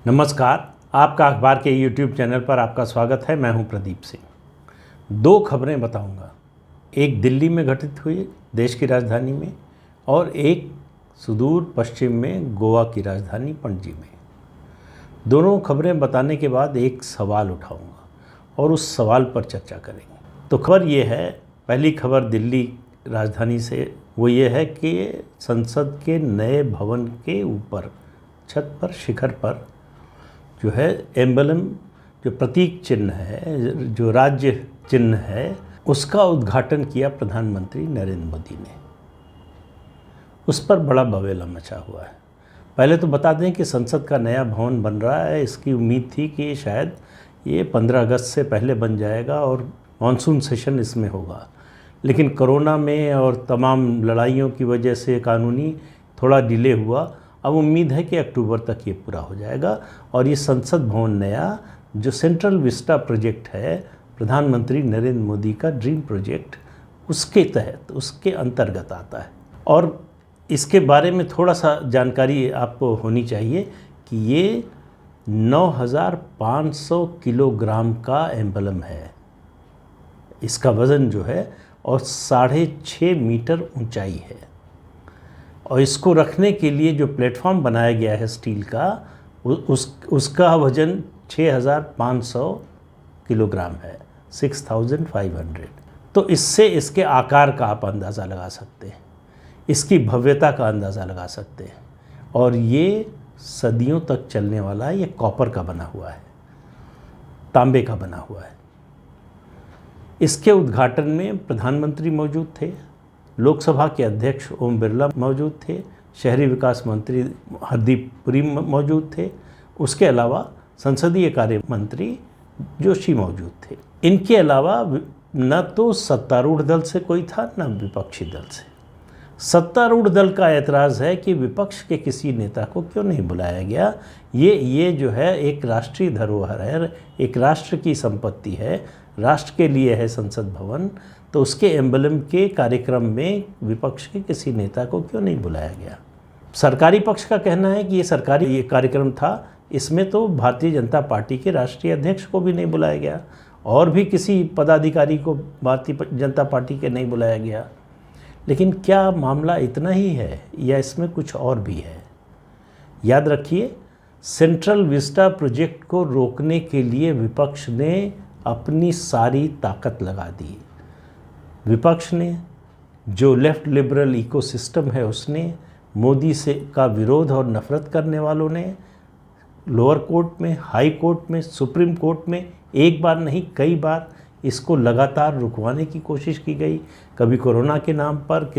नमस्कार, आपका अखबार के YouTube चैनल पर आपका स्वागत है। मैं हूं प्रदीप सिंह। दो खबरें बताऊंगा, एक दिल्ली में घटित हुई देश की राजधानी में और एक सुदूर पश्चिम में गोवा की राजधानी पणजी में। दोनों खबरें बताने के बाद एक सवाल उठाऊंगा और उस सवाल पर चर्चा करेंगे। तो खबर ये है, पहली खबर दिल्ली राजधानी से, वो ये है कि संसद के नए भवन के ऊपर छत पर, शिखर पर जो है एम्बलम, जो प्रतीक चिन्ह है, जो राज्य चिन्ह है, उसका उद्घाटन किया प्रधानमंत्री नरेंद्र मोदी ने। उस पर बड़ा बवेला मचा हुआ है। पहले तो बता दें कि संसद का नया भवन बन रहा है। इसकी उम्मीद थी कि शायद ये 15 अगस्त से पहले बन जाएगा और मानसून सेशन इसमें होगा, लेकिन कोरोना में और तमाम लड़ाइयों की वजह से कानूनी थोड़ा डिले हुआ। अब उम्मीद है कि अक्टूबर तक ये पूरा हो जाएगा और ये संसद भवन नया, जो सेंट्रल विस्टा प्रोजेक्ट है, प्रधानमंत्री नरेंद्र मोदी का ड्रीम प्रोजेक्ट, उसके तहत, उसके अंतर्गत आता है। और इसके बारे में थोड़ा सा जानकारी आपको होनी चाहिए कि ये 9500 किलोग्राम का एम्बलम है, इसका वज़न जो है, और 6.5 मीटर ऊंचाई है। और इसको रखने के लिए जो प्लेटफॉर्म बनाया गया है स्टील का, उसका वज़न 6500 किलोग्राम है, 6500। तो इससे इसके आकार का आप अंदाज़ा लगा सकते हैं, इसकी भव्यता का अंदाज़ा लगा सकते हैं। और ये सदियों तक चलने वाला है। ये कॉपर का बना हुआ है, तांबे का बना हुआ है। इसके उद्घाटन में प्रधानमंत्री मौजूद थे, लोकसभा के अध्यक्ष ओम बिरला मौजूद थे, शहरी विकास मंत्री हरदीप पुरी मौजूद थे, उसके अलावा संसदीय कार्य मंत्री जोशी मौजूद थे। इनके अलावा न तो सत्तारूढ़ दल से कोई था, न विपक्षी दल से। सत्तारूढ़ दल का ऐतराज़ है कि विपक्ष के किसी नेता को क्यों नहीं बुलाया गया। ये जो है एक राष्ट्रीय धरोहर है, एक राष्ट्र की संपत्ति है, राष्ट्र के लिए है संसद भवन, तो उसके एम्बलम के कार्यक्रम में विपक्ष के किसी नेता को क्यों नहीं बुलाया गया। सरकारी पक्ष का कहना है कि ये सरकारी ये कार्यक्रम था, इसमें तो भारतीय जनता पार्टी के राष्ट्रीय अध्यक्ष को भी नहीं बुलाया गया और भी किसी पदाधिकारी को भारतीय जनता पार्टी के नहीं बुलाया गया। लेकिन क्या मामला इतना ही है या इसमें कुछ और भी है? याद रखिए, सेंट्रल विस्टा प्रोजेक्ट को रोकने के लिए विपक्ष ने अपनी सारी ताकत लगा दी। विपक्ष ने, जो लेफ्ट लिबरल इकोसिस्टम है, उसने, मोदी से का विरोध और नफ़रत करने वालों ने, लोअर कोर्ट में, हाई कोर्ट में, सुप्रीम कोर्ट में एक बार नहीं कई बार इसको लगातार रुकवाने की कोशिश की गई। कभी कोरोना के नाम पर,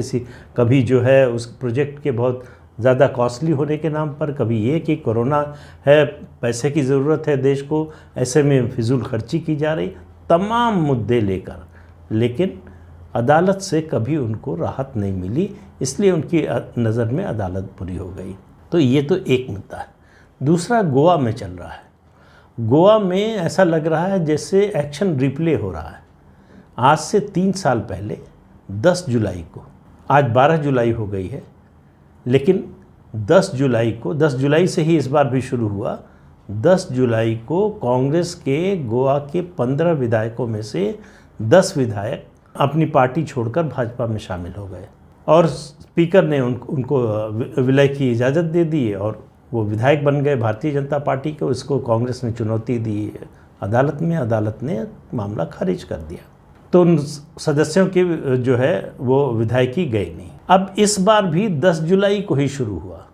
कभी जो है उस प्रोजेक्ट के बहुत ज़्यादा कॉस्टली होने के नाम पर, कभी ये कि कोरोना है, पैसे की ज़रूरत है देश को, ऐसे में फिजूल खर्ची की जा रही, तमाम मुद्दे लेकर। लेकिन अदालत से कभी उनको राहत नहीं मिली, इसलिए उनकी नज़र में अदालत बुरी हो गई। तो ये तो एक मुद्दा है। दूसरा गोवा में चल रहा है। गोवा में ऐसा लग रहा है जैसे एक्शन रिप्ले हो रहा है। आज से 3 साल पहले 10 जुलाई को, आज 12 जुलाई हो गई है, लेकिन 10 जुलाई से ही इस बार भी शुरू हुआ। 10 जुलाई को कांग्रेस के गोवा के 15 विधायकों में से 10 विधायक अपनी पार्टी छोड़कर भाजपा में शामिल हो गए और स्पीकर ने उनको विलय की इजाज़त दे दी और वो विधायक बन गए भारतीय जनता पार्टी के। इसको कांग्रेस ने चुनौती दी अदालत में, अदालत ने मामला खारिज कर दिया। तो उन सदस्यों की जो है वो विधायकी गई नहीं। अब इस बार भी 10 जुलाई को ही शुरू हुआ।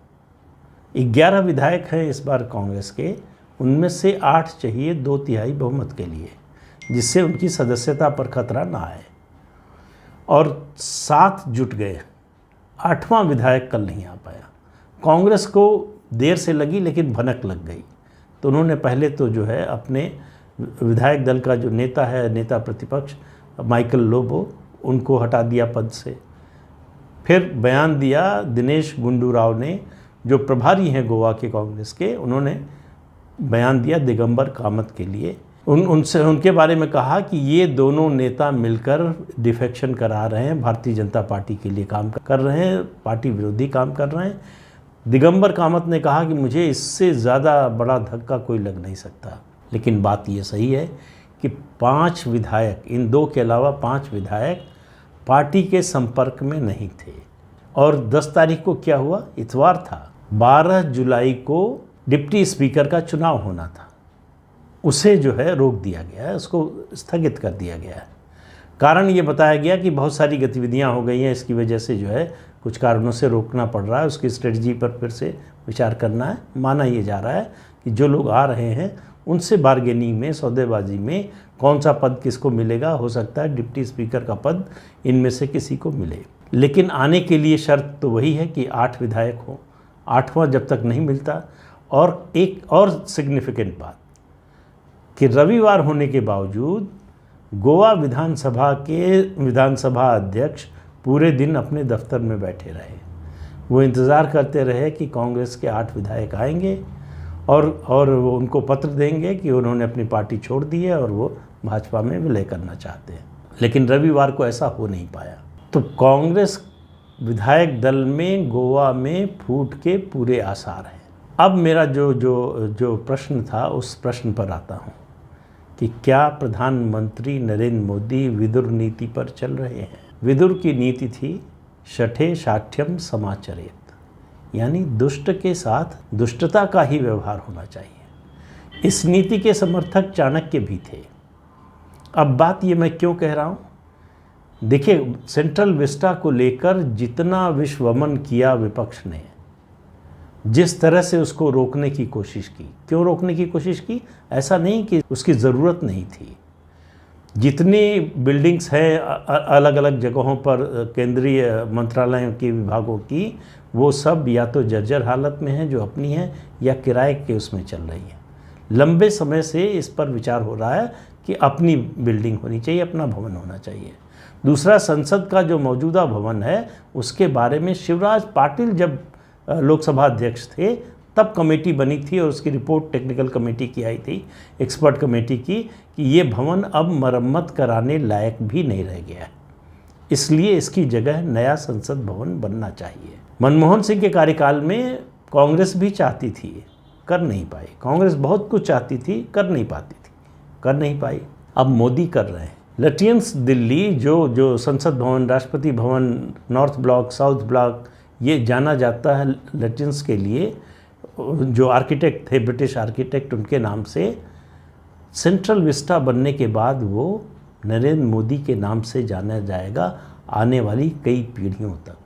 11 विधायक हैं इस बार कांग्रेस के, उनमें से 8 चाहिए 2/3 बहुमत के लिए, जिससे उनकी सदस्यता पर खतरा ना आए। और 7 जुट गए, 8वां विधायक कल नहीं आ पाया। कांग्रेस को देर से लगी लेकिन भनक लग गई, तो उन्होंने पहले तो जो है अपने विधायक दल का जो नेता है, नेता प्रतिपक्ष माइकल लोबो, उनको हटा दिया पद से। फिर बयान दिया दिनेश गुंडू राव ने, जो प्रभारी हैं गोवा के कांग्रेस के, उन्होंने बयान दिया दिगंबर कामत के लिए। उनके बारे में कहा कि ये दोनों नेता मिलकर डिफेक्शन करा रहे हैं, भारतीय जनता पार्टी के लिए काम कर रहे हैं, पार्टी विरोधी काम कर रहे हैं। दिगंबर कामत ने कहा कि मुझे इससे ज़्यादा बड़ा धक्का कोई लग नहीं सकता। लेकिन बात ये सही है कि 5 विधायक, इन 2 के अलावा 5 विधायक पार्टी के संपर्क में नहीं थे। और 10 तारीख को क्या हुआ? इतवार था। 12 जुलाई को डिप्टी स्पीकर का चुनाव होना था, उसे जो है रोक दिया गया है, उसको स्थगित कर दिया गया है। कारण ये बताया गया कि बहुत सारी गतिविधियां हो गई हैं, इसकी वजह से जो है कुछ कारणों से रोकना पड़ रहा है, उसकी स्ट्रेटजी पर फिर से विचार करना है। माना ये जा रहा है कि जो लोग आ रहे हैं उनसे बार्गेनिंग में, सौदेबाजी में कौन सा पद किसको मिलेगा, हो सकता है डिप्टी स्पीकर का पद इनमें से किसी को मिले। लेकिन आने के लिए शर्त तो वही है कि 8 विधायक हों। 8वां जब तक नहीं मिलता, और एक और सिग्निफिकेंट बात कि रविवार होने के बावजूद गोवा विधानसभा के विधानसभा अध्यक्ष पूरे दिन अपने दफ्तर में बैठे रहे। वो इंतज़ार करते रहे कि कांग्रेस के 8 विधायक आएंगे और वो उनको पत्र देंगे कि उन्होंने अपनी पार्टी छोड़ दी है और वो भाजपा में विलय करना चाहते हैं। लेकिन रविवार को ऐसा हो नहीं पाया। तो कांग्रेस विधायक दल में गोवा में फूट के पूरे आसार हैं। अब मेरा जो प्रश्न था, उस प्रश्न पर आता हूँ कि क्या प्रधानमंत्री नरेंद्र मोदी विदुर नीति पर चल रहे हैं? विदुर की नीति थी शठे शाठ्यम समाचरेत, यानी दुष्ट के साथ दुष्टता का ही व्यवहार होना चाहिए। इस नीति के समर्थक चाणक्य भी थे। अब बात ये मैं क्यों कह रहा हूँ? देखिए, सेंट्रल विस्टा को लेकर जितना विश्वमन किया विपक्ष ने, जिस तरह से उसको रोकने की कोशिश की, क्यों रोकने की कोशिश की? ऐसा नहीं कि उसकी ज़रूरत नहीं थी। जितनी बिल्डिंग्स हैं अलग अलग जगहों पर केंद्रीय मंत्रालयों के विभागों की, वो सब या तो जर्जर हालत में हैं जो अपनी हैं, या किराए के उसमें चल रही हैं। लंबे समय से इस पर विचार हो रहा है कि अपनी बिल्डिंग होनी चाहिए, अपना भवन होना चाहिए। दूसरा, संसद का जो मौजूदा भवन है उसके बारे में शिवराज पाटिल जब लोकसभा अध्यक्ष थे तब कमेटी बनी थी और उसकी रिपोर्ट टेक्निकल कमेटी की आई थी, एक्सपर्ट कमेटी की, कि ये भवन अब मरम्मत कराने लायक भी नहीं रह गया है, इसलिए इसकी जगह नया संसद भवन बनना चाहिए। मनमोहन सिंह के कार्यकाल में कांग्रेस भी चाहती थी, कर नहीं पाई। कांग्रेस बहुत कुछ चाहती थी, कर नहीं पाती थी, कर नहीं पाई। अब मोदी कर रहे हैं। लटियंस दिल्ली जो संसद भवन, Rashtrapati Bhavan, north block, south block, ये जाना जाता है लटियंस के लिए, जो आर्किटेक्ट थे ब्रिटिश आर्किटेक्ट, उनके नाम से सेंट्रल विस्टा बनने के बाद वो नरेंद्र मोदी के नाम से जाना जाएगा आने वाली कई पीढ़ियों तक।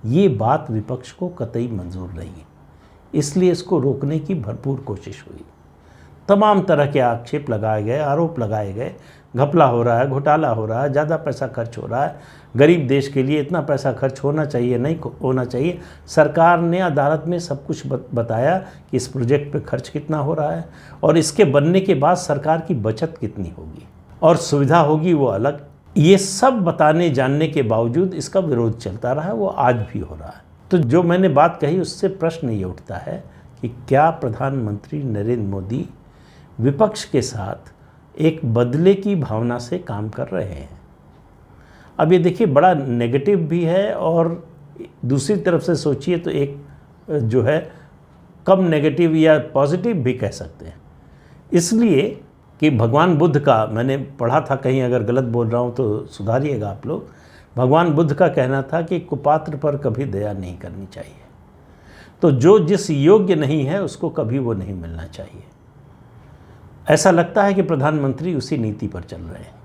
ये बात विपक्ष को कतई मंजूर नहीं है, इसलिए इसको रोकने की भरपूर कोशिश हुई। तमाम तरह के आक्षेप लगाए गए, आरोप लगाए गए, घपला हो रहा है, घोटाला हो रहा है, ज़्यादा पैसा खर्च हो रहा है, गरीब देश के लिए इतना पैसा खर्च होना चाहिए, नहीं होना चाहिए। सरकार ने अदालत में सब कुछ बताया कि इस प्रोजेक्ट पे खर्च कितना हो रहा है और इसके बनने के बाद सरकार की बचत कितनी होगी और सुविधा होगी वो अलग। ये सब बताने जानने के बावजूद इसका विरोध चलता रहा, वो आज भी हो रहा है। तो जो मैंने बात कही उससे प्रश्न ये उठता है कि क्या प्रधानमंत्री नरेंद्र मोदी विपक्ष के साथ एक बदले की भावना से काम कर रहे हैं? अब ये देखिए, बड़ा नेगेटिव भी है और दूसरी तरफ से सोचिए तो एक जो है कम नेगेटिव या पॉजिटिव भी कह सकते हैं। इसलिए कि भगवान बुद्ध का, मैंने पढ़ा था कहीं, अगर गलत बोल रहा हूँ तो सुधारिएगा आप लोग, भगवान बुद्ध का कहना था कि कुपात्र पर कभी दया नहीं करनी चाहिए। तो जो जिस योग्य नहीं है उसको कभी वो नहीं मिलना चाहिए। ऐसा लगता है कि प्रधानमंत्री उसी नीति पर चल रहे हैं।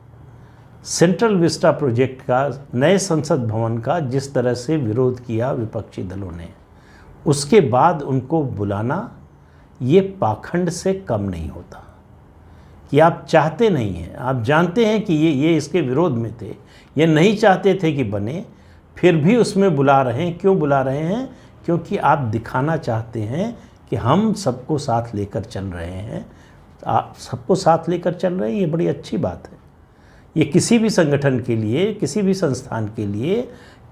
सेंट्रल विस्टा प्रोजेक्ट का, नए संसद भवन का जिस तरह से विरोध किया विपक्षी दलों ने, उसके बाद उनको बुलाना ये पाखंड से कम नहीं होता कि आप चाहते नहीं हैं, आप जानते हैं कि ये इसके विरोध में थे, ये नहीं चाहते थे कि बने, फिर भी उसमें बुला रहे हैं। क्यों बुला रहे हैं? क्योंकि आप दिखाना चाहते हैं कि हम सबको साथ लेकर चल रहे हैं। आप सबको साथ लेकर चल रहे हैं, ये बड़ी अच्छी बात है। ये किसी भी संगठन के लिए, किसी भी संस्थान के लिए,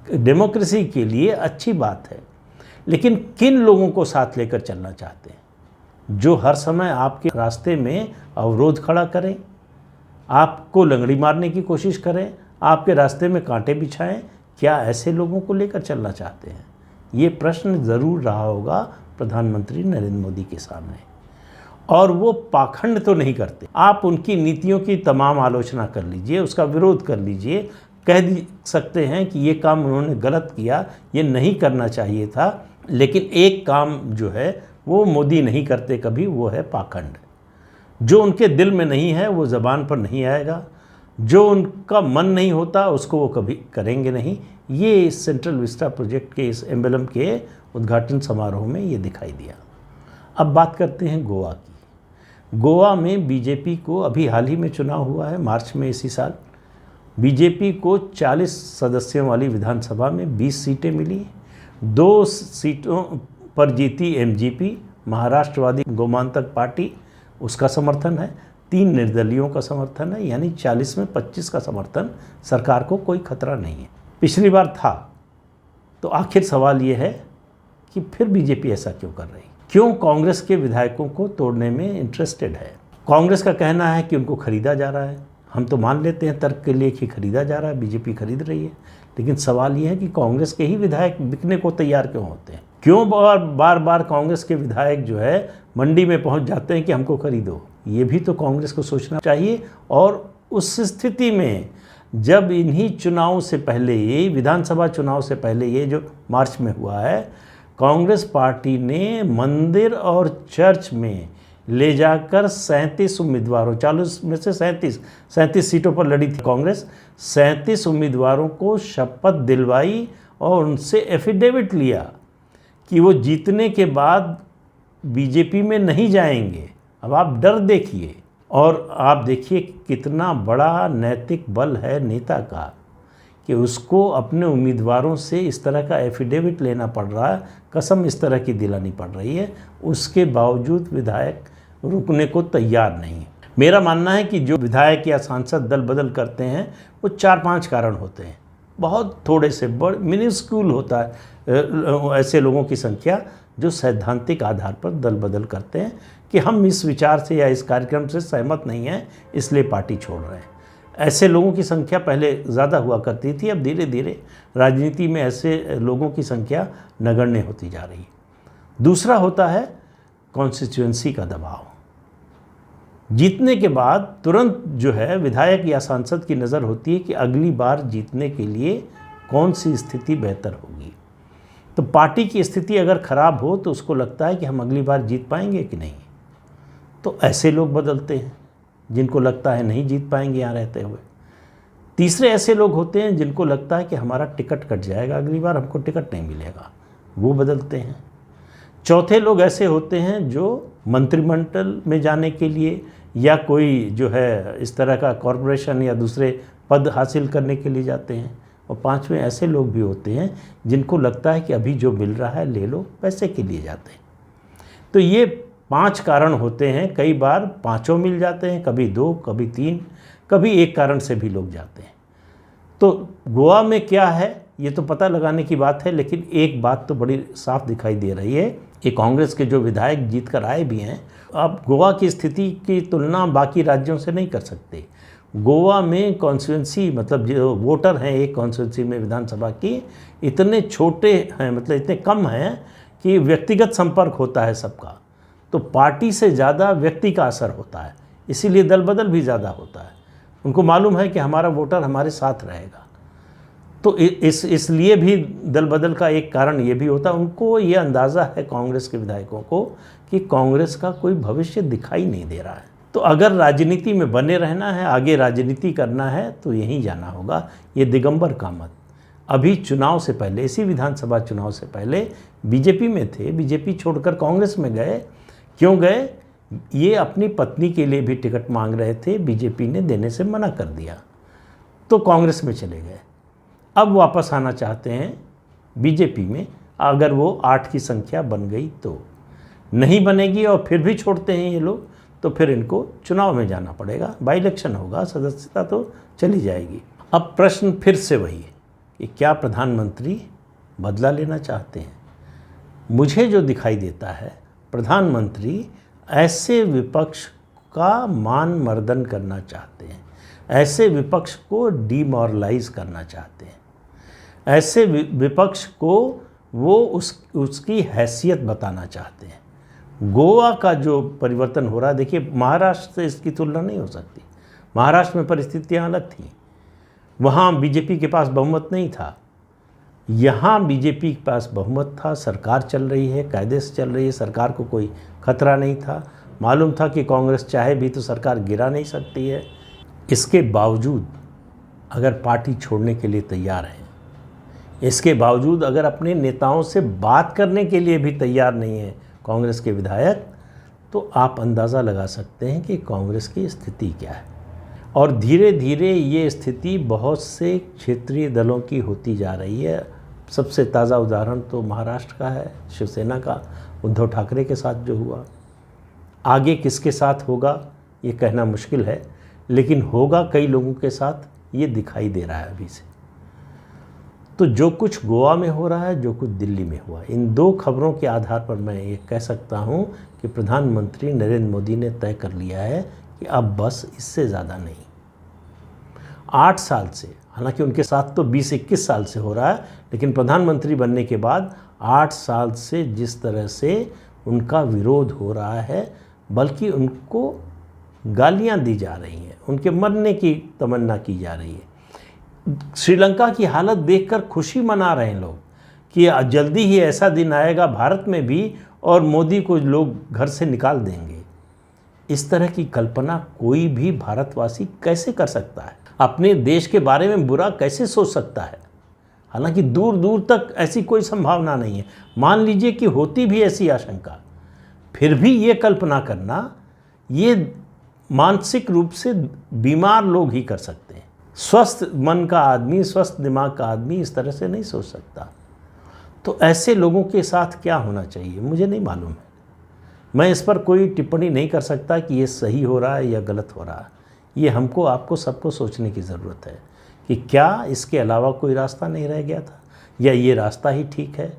डेमोक्रेसी के लिए अच्छी बात है। लेकिन किन लोगों को साथ लेकर चलना चाहते हैं? जो हर समय आपके रास्ते में अवरोध खड़ा करें, आपको लंगड़ी मारने की कोशिश करें, आपके रास्ते में कांटे बिछाएं, क्या ऐसे लोगों को लेकर चलना चाहते हैं? ये प्रश्न ज़रूर रहा होगा प्रधानमंत्री नरेंद्र मोदी के सामने, और वो पाखंड तो नहीं करते। आप उनकी नीतियों की तमाम आलोचना कर लीजिए, उसका विरोध कर लीजिए, कह सकते हैं कि ये काम उन्होंने गलत किया, ये नहीं करना चाहिए था, लेकिन एक काम जो है वो मोदी नहीं करते कभी, वो है पाखंड। जो उनके दिल में नहीं है वो ज़बान पर नहीं आएगा, जो उनका मन नहीं होता उसको वो कभी करेंगे नहीं। ये इस सेंट्रल विस्टा प्रोजेक्ट के इस एम्बलम के उद्घाटन समारोह में ये दिखाई दिया। अब बात करते हैं गोवा की। गोवा में बीजेपी को अभी हाल ही में चुनाव हुआ है, मार्च में इसी साल। बीजेपी को 40 सदस्यों वाली विधानसभा में 20 सीटें मिली। 2 सीटों पर जीती एमजीपी, महाराष्ट्रवादी गोमांतक पार्टी, उसका समर्थन है। 3 निर्दलियों का समर्थन है, यानी 40 में 25 का समर्थन। सरकार को कोई खतरा नहीं है। पिछली बार था, तो आखिर सवाल ये है कि फिर बीजेपी ऐसा क्यों कर रही? क्यों कांग्रेस के विधायकों को तोड़ने में इंटरेस्टेड है? कांग्रेस का कहना है कि उनको खरीदा जा रहा है। हम तो मान लेते हैं तर्क के लिए कि खरीदा जा रहा है, बीजेपी खरीद रही है, लेकिन सवाल ये है कि कांग्रेस के ही विधायक बिकने को तैयार क्यों होते हैं? क्यों बार बार कांग्रेस के विधायक जो है मंडी में पहुंच जाते हैं कि हमको खरीदो? ये भी तो कांग्रेस को सोचना चाहिए। और उस स्थिति में जब इन्हीं चुनाव से पहले, ये विधानसभा चुनाव से पहले, ये जो मार्च में हुआ है, कांग्रेस पार्टी ने मंदिर और चर्च में ले जाकर 37 उम्मीदवारों, 40 में से 37 सीटों पर लड़ी थी कांग्रेस, 37 उम्मीदवारों को शपथ दिलवाई और उनसे एफिडेविट लिया कि वो जीतने के बाद बीजेपी में नहीं जाएंगे। अब आप डर देखिए, और आप देखिए कितना बड़ा नैतिक बल है नेता का कि उसको अपने उम्मीदवारों से इस तरह का एफिडेविट लेना पड़ रहा है, कसम इस तरह की दिलानी पड़ रही है, उसके बावजूद विधायक रुकने को तैयार नहीं है। मेरा मानना है कि जो विधायक या सांसद दल बदल करते हैं वो 4-5 कारण होते हैं। बहुत थोड़े से बड़ मिनिस्क्यूल होता है ऐसे लोगों की संख्या जो सैद्धांतिक आधार पर दल बदल करते हैं कि हम इस विचार से या इस कार्यक्रम से सहमत नहीं हैं, इसलिए पार्टी छोड़ रहे हैं। ऐसे लोगों की संख्या पहले ज़्यादा हुआ करती थी, अब धीरे धीरे राजनीति में ऐसे लोगों की संख्या नगण्य होती जा रही है। दूसरा होता है कॉन्स्टिट्यूएंसी का दबाव। जीतने के बाद तुरंत जो है विधायक या सांसद की नज़र होती है कि अगली बार जीतने के लिए कौन सी स्थिति बेहतर होगी। तो पार्टी की स्थिति अगर ख़राब हो तो उसको लगता है कि हम अगली बार जीत पाएंगे कि नहीं, तो ऐसे लोग बदलते हैं जिनको लगता है नहीं जीत पाएंगे यहाँ रहते हुए। तीसरे ऐसे लोग होते हैं जिनको लगता है कि हमारा टिकट कट जाएगा, अगली बार हमको टिकट नहीं मिलेगा, वो बदलते हैं। चौथे लोग ऐसे होते हैं जो मंत्रिमंडल में जाने के लिए या कोई जो है इस तरह का कॉरपोरेशन या दूसरे पद हासिल करने के लिए जाते हैं। और पांचवें ऐसे लोग भी होते हैं जिनको लगता है कि अभी जो मिल रहा है ले लो, पैसे के लिए जाते हैं। तो ये 5 कारण होते हैं। कई बार पांचों मिल जाते हैं, कभी 2, कभी 3, कभी एक कारण से भी लोग जाते हैं। तो गोवा में क्या है ये तो पता लगाने की बात है, लेकिन एक बात तो बड़ी साफ दिखाई दे रही है कि कांग्रेस के जो विधायक जीत कर आए भी हैं, आप गोवा की स्थिति की तुलना बाकी राज्यों से नहीं कर सकते। गोवा में कॉन्स्टिट्यूंसी, मतलब जो वोटर हैं एक कॉन्स्टिट्यूंसी में विधानसभा की, इतने छोटे हैं, मतलब इतने कम हैं कि व्यक्तिगत संपर्क होता है सबका, तो पार्टी से ज़्यादा व्यक्ति का असर होता है, इसीलिए दल बदल भी ज़्यादा होता है। उनको मालूम है कि हमारा वोटर हमारे साथ रहेगा, तो इसलिए भी दल बदल का एक कारण ये भी होता है। उनको ये अंदाज़ा है कांग्रेस के विधायकों को कि कांग्रेस का कोई भविष्य दिखाई नहीं दे रहा है, तो अगर राजनीति में बने रहना है, आगे राजनीति करना है, तो यहीं जाना होगा। ये दिगंबर कामत अभी चुनाव से पहले, इसी विधानसभा चुनाव से पहले बीजेपी में थे, बीजेपी छोड़कर कांग्रेस में गए। क्यों गए? ये अपनी पत्नी के लिए भी टिकट मांग रहे थे, बीजेपी ने देने से मना कर दिया, तो कांग्रेस में चले गए। अब वापस आना चाहते हैं बीजेपी में, अगर वो 8 की संख्या बन गई तो। नहीं बनेगी और फिर भी छोड़ते हैं ये लोग, तो फिर इनको चुनाव में जाना पड़ेगा, बाई इलेक्शन होगा, सदस्यता तो चली जाएगी। अब प्रश्न फिर से वही है कि क्या प्रधानमंत्री बदला लेना चाहते हैं? मुझे जो दिखाई देता है, प्रधानमंत्री ऐसे विपक्ष का मान मर्दन करना चाहते हैं, ऐसे विपक्ष को डिमोरलाइज करना चाहते हैं, ऐसे विपक्ष को वो उसकी हैसियत बताना चाहते हैं। गोवा का जो परिवर्तन हो रहा है, देखिए महाराष्ट्र से इसकी तुलना नहीं हो सकती। महाराष्ट्र में परिस्थितियाँ अलग थी, वहाँ बीजेपी के पास बहुमत नहीं था। यहाँ बीजेपी के पास बहुमत था, सरकार चल रही है, कायदे से चल रही है, सरकार को कोई खतरा नहीं था। मालूम था कि कांग्रेस चाहे भी तो सरकार गिरा नहीं सकती है। इसके बावजूद अगर पार्टी छोड़ने के लिए तैयार है, इसके बावजूद अगर अपने नेताओं से बात करने के लिए भी तैयार नहीं है कांग्रेस के विधायक, तो आप अंदाज़ा लगा सकते हैं कि कांग्रेस की स्थिति क्या है। और धीरे धीरे ये स्थिति बहुत से क्षेत्रीय दलों की होती जा रही है। सबसे ताज़ा उदाहरण तो महाराष्ट्र का है, शिवसेना का, उद्धव ठाकरे के साथ जो हुआ। आगे किसके साथ होगा ये कहना मुश्किल है, लेकिन होगा कई लोगों के साथ, ये दिखाई दे रहा है अभी से। तो जो कुछ गोवा में हो रहा है, जो कुछ दिल्ली में हुआ, इन दो खबरों के आधार पर मैं ये कह सकता हूँ कि प्रधानमंत्री नरेंद्र मोदी ने तय कर लिया है कि अब बस इससे ज़्यादा नहीं। 8 साल से, हालांकि उनके साथ तो 20-21 साल से हो रहा है, लेकिन प्रधानमंत्री बनने के बाद 8 साल से जिस तरह से उनका विरोध हो रहा है, बल्कि उनको गालियां दी जा रही हैं, उनके मरने की तमन्ना की जा रही है। श्रीलंका की हालत देखकर खुशी मना रहे हैं लोग कि जल्दी ही ऐसा दिन आएगा भारत में भी और मोदी को लोग घर से निकाल देंगे। इस तरह की कल्पना कोई भी भारतवासी कैसे कर सकता है? अपने देश के बारे में बुरा कैसे सोच सकता है? हालांकि दूर दूर तक ऐसी कोई संभावना नहीं है। मान लीजिए कि होती भी ऐसी आशंका, फिर भी ये कल्पना करना, ये मानसिक रूप से बीमार लोग ही कर सकते हैं। स्वस्थ मन का आदमी, स्वस्थ दिमाग का आदमी इस तरह से नहीं सोच सकता। तो ऐसे लोगों के साथ क्या होना चाहिए मुझे नहीं मालूम है। मैं इस पर कोई टिप्पणी नहीं कर सकता कि ये सही हो रहा है या गलत हो रहा है। ये हमको, आपको, सबको सोचने की ज़रूरत है कि क्या इसके अलावा कोई रास्ता नहीं रह गया था, या ये रास्ता ही ठीक है,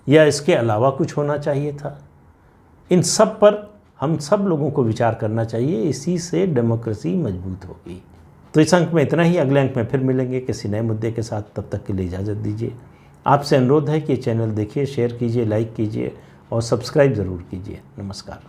या इसके अलावा कुछ होना चाहिए था। इन सब पर हम सब लोगों को विचार करना चाहिए। इसी से डेमोक्रेसी मजबूत होगी। तो इस अंक में इतना ही। अगले अंक में फिर मिलेंगे किसी नए मुद्दे के साथ। तब तक के लिए इजाज़त दीजिए। आपसे अनुरोध है कि चैनल देखिए, शेयर कीजिए, लाइक कीजिए और सब्सक्राइब ज़रूर कीजिए। नमस्कार।